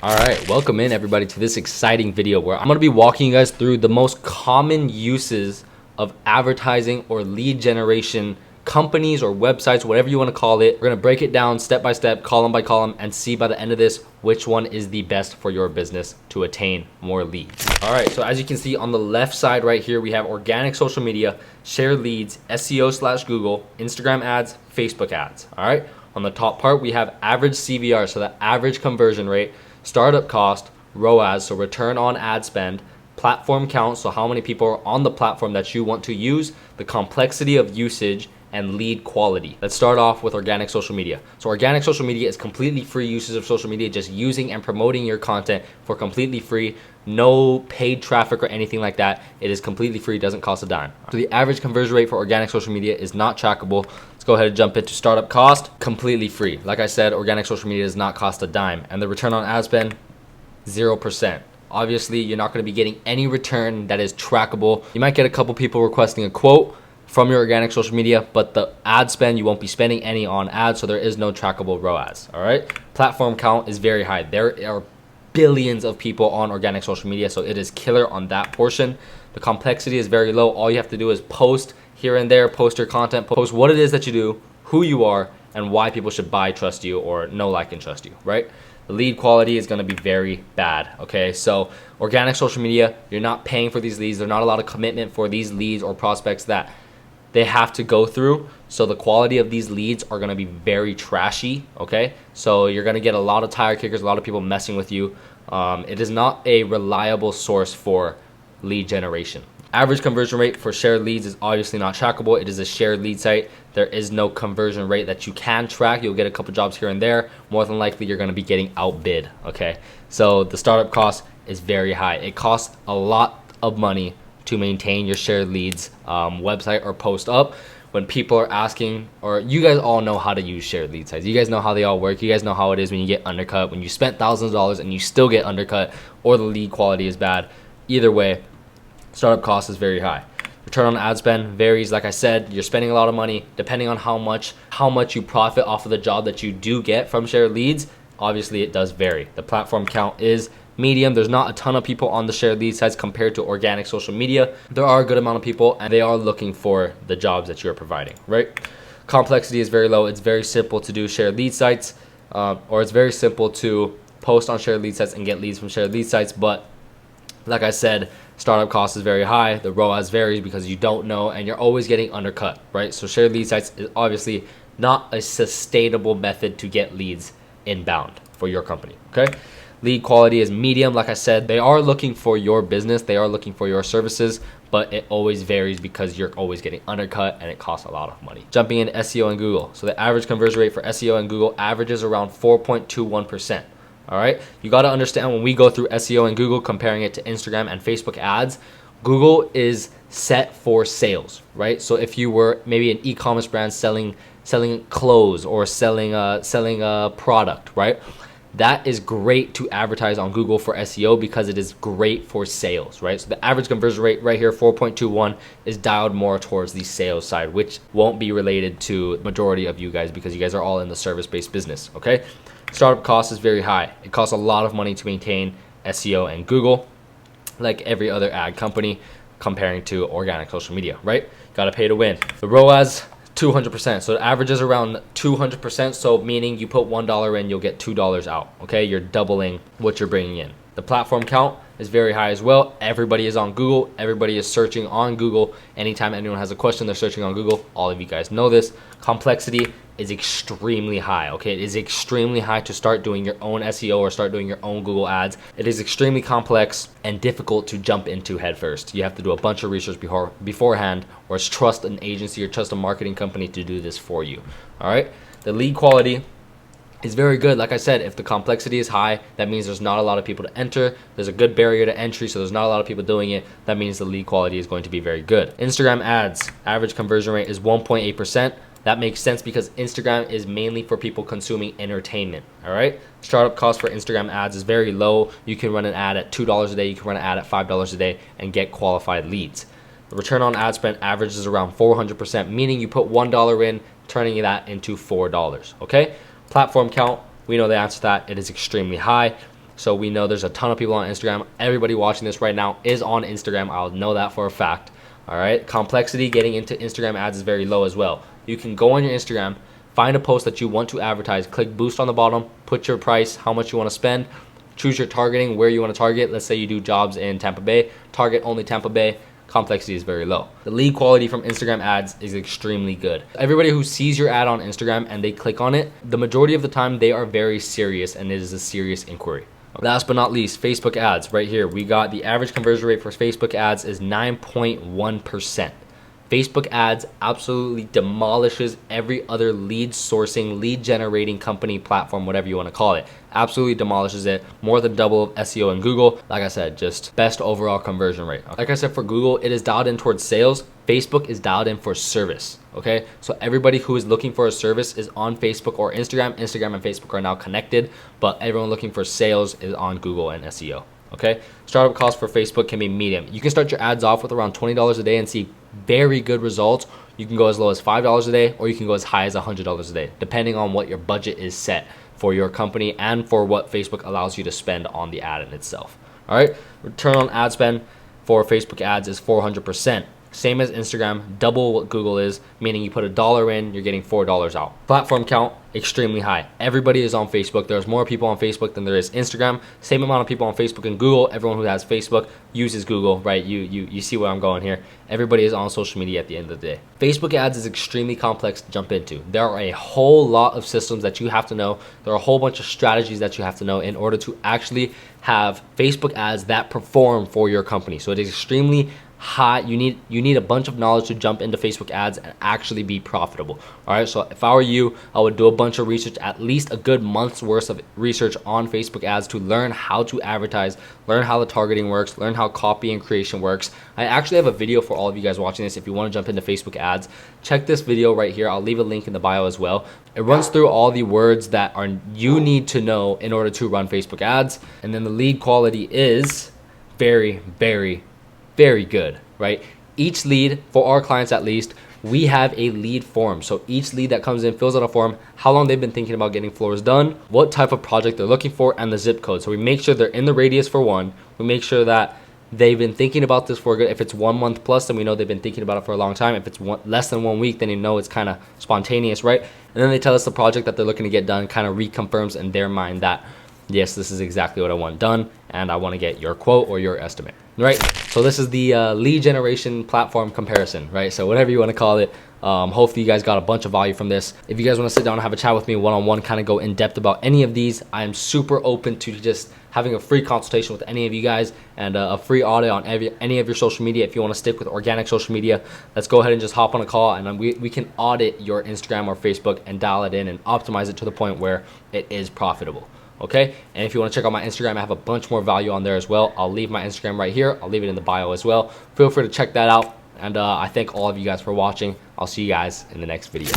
All right, welcome in everybody to this exciting video where I'm going to be walking you guys through the most common uses of advertising or lead generation companies or websites, whatever you want to call it. We're going to break it down step by step, column by column, and see by the end of this which one is the best for your business to attain more leads. All right, so as you can see on the left side right here, we have organic social media, shared leads, SEO/Google, Instagram ads, Facebook ads. All right, on the top part, we have average CVR, so the average conversion rate, startup cost, ROAS, so return on ad spend, platform count, so how many people are on the platform that you want to use, the complexity of usage, and lead quality. Let's start off with organic social media. So organic social media is completely free uses of social media, just using and promoting your content for completely free, no paid traffic or anything like that. It is completely free, doesn't cost a dime. So the average conversion rate for organic social media is not trackable. Let's go ahead and jump into startup cost, completely free. Like I said, organic social media does not cost a dime. And the return on ad spend, 0%. Obviously, you're not gonna be getting any return that is trackable. You might get a couple people requesting a quote from your organic social media, but the ad spend, you won't be spending any on ads, so there is no trackable ROAS, all right? Platform count is very high. There are billions of people on organic social media, so it is killer on that portion. The complexity is very low. All you have to do is post here and there, post your content, post what it is that you do, who you are, and why people should buy, trust you, or know, like, and trust you, right? The lead quality is gonna be very bad, okay? So organic social media, you're not paying for these leads. There's not a lot of commitment for these leads or prospects that they have to go through. So the quality of these leads are gonna be very trashy, okay? So you're gonna get a lot of tire kickers, a lot of people messing with you. It is not a reliable source for lead generation. Average conversion rate for shared leads is obviously not trackable. It is a shared lead site. There is no conversion rate that you can track. You'll get a couple jobs here and there. More than likely, you're gonna be getting outbid, okay? So the startup cost is very high. It costs a lot of money to maintain your shared leads website or post up. When people are asking, or you guys all know how to use shared lead sites. You guys know how they all work. You guys know how it is when you get undercut, when you spent thousands of dollars and you still get undercut, or the lead quality is bad. Either way, startup cost is very high. Return on ad spend varies. Like I said, you're spending a lot of money depending on how much you profit off of the job that you do get from shared leads. Obviously, it does vary. The platform count is medium. There's not a ton of people on the shared lead sites compared to organic social media. There are a good amount of people and they are looking for the jobs that you're providing, right? Complexity is very low. It's very simple to do shared lead sites, or it's very simple to post on shared lead sites and get leads from shared lead sites. But like I said, startup cost is very high. The ROAS varies because you don't know and you're always getting undercut, right? So shared lead sites is obviously not a sustainable method to get leads inbound for your company, okay? Lead quality is medium. Like I said, they are looking for your business. They are looking for your services, but it always varies because you're always getting undercut and it costs a lot of money. Jumping into SEO and Google. So the average conversion rate for SEO and Google averages around 4.21%. All right. You got to understand when we go through SEO and Google, comparing it to Instagram and Facebook ads, Google is set for sales, right? So if you were maybe an e-commerce brand selling clothes or selling a product, right? That is great to advertise on Google for SEO because it is great for sales, right? So the average conversion rate right here, 4.21, is dialed more towards the sales side, which won't be related to the majority of you guys because you guys are all in the service-based business, okay? Startup cost is very high. It costs a lot of money to maintain SEO and Google, like every other ad company, comparing to organic social media, right? Gotta pay to win. The ROAS, 200%. So it averages around 200%. So meaning you put $1 in, you'll get $2 out. Okay, you're doubling what you're bringing in. The platform count is very high as well. Everybody is on Google. Everybody is searching on Google. Anytime anyone has a question, they're searching on Google. All of you guys know this. Complexity is extremely high. Okay, it is extremely high to start doing your own SEO or start doing your own Google ads. It is extremely complex and difficult to jump into headfirst. You have to do a bunch of research beforehand, or trust an agency or trust a marketing company to do this for you. All right, the lead quality is very good. Like I said, if the complexity is high, that means there's not a lot of people to enter. There's a good barrier to entry, so there's not a lot of people doing it. That means the lead quality is going to be very good. Instagram ads, average conversion rate is 1.8%. That makes sense because Instagram is mainly for people consuming entertainment, all right? Startup cost for Instagram ads is very low. You can run an ad at $2 a day. You can run an ad at $5 a day and get qualified leads. The return on ad spend averages around 400%, meaning you put $1 in, turning that into $4, okay? Platform count, we know the answer to that. It is extremely high. So we know there's a ton of people on Instagram. Everybody watching this right now is on Instagram. I'll know that for a fact. All right. Complexity getting into Instagram ads is very low as well. You can go on your Instagram, find a post that you want to advertise, click boost on the bottom, put your price, how much you want to spend, choose your targeting, where you want to target. Let's say you do jobs in Tampa Bay, target only Tampa Bay. Complexity is very low. The lead quality from Instagram ads is extremely good. Everybody who sees your ad on Instagram and they click on it, the majority of the time they are very serious and it is a serious inquiry. Last but not least, Facebook ads. Right here, we got the average conversion rate for Facebook ads is 9.1%. Facebook ads absolutely demolishes every other lead sourcing, lead generating company, platform, whatever you want to call it. Absolutely demolishes it. More than double of SEO in Google. Like I said, just best overall conversion rate. Like I said, for Google, it is dialed in towards sales. Facebook is dialed in for service. Okay, so everybody who is looking for a service is on Facebook or Instagram. Instagram and Facebook are now connected, but everyone looking for sales is on Google and SEO. Okay, startup cost for Facebook can be medium. You can start your ads off with around $20 a day and see very good results. You can go as low as $5 a day, or you can go as high as $100 a day, depending on what your budget is set for your company and for what Facebook allows you to spend on the ad in itself. All right, return on ad spend for Facebook ads is 400%. Same as Instagram, double what Google is, meaning you put $1 in, you're getting $4 out. Platform count, extremely high. Everybody is on Facebook. There's more people on Facebook than there is Instagram. Same amount of people on Facebook and Google. Everyone who has Facebook uses Google, right? You see where I'm going here. Everybody is on social media at the end of the day. Facebook ads is extremely complex to jump into. There are a whole lot of systems that you have to know. There are a whole bunch of strategies that you have to know in order to actually have Facebook ads that perform for your company. So it is extremely high. You need a bunch of knowledge to jump into Facebook ads and actually be profitable. All right, so if I were you, I would do a bunch of research, at least a good month's worth of research on Facebook ads to learn how to advertise, learn how the targeting works, learn how copy and creation works. I actually have a video for all of you guys watching this. If you want to jump into Facebook ads, check this video right here. I'll leave a link in the bio as well. It runs through all the words that you need to know in order to run Facebook ads. And then the lead quality is very, very, very good, right? Each lead, for our clients at least, we have a lead form. So each lead that comes in fills out a form, how long they've been thinking about getting floors done, what type of project they're looking for, and the zip code. So we make sure they're in the radius for one. We make sure that they've been thinking about this for good. If it's 1 month plus, then we know they've been thinking about it for a long time. If it's less than 1 week, then you know it's kind of spontaneous, right? And then they tell us the project that they're looking to get done kind of reconfirms in their mind that, yes, this is exactly what I want done, and I want to get your quote or your estimate, right? So this is the lead generation platform comparison, right? So whatever you want to call it. Hopefully you guys got a bunch of value from this. If you guys want to sit down and have a chat with me one-on-one, kind of go in depth about any of these, I am super open to just having a free consultation with any of you guys and a free audit on any of your social media. If you want to stick with organic social media, let's go ahead and just hop on a call and we can audit your Instagram or Facebook and dial it in and optimize it to the point where it is profitable. Okay, and if you want to check out my Instagram, I have a bunch more value on there as well. I'll leave my Instagram right here. I'll leave it in the bio as well. Feel free to check that out. And I thank all of you guys for watching. I'll see you guys in the next video.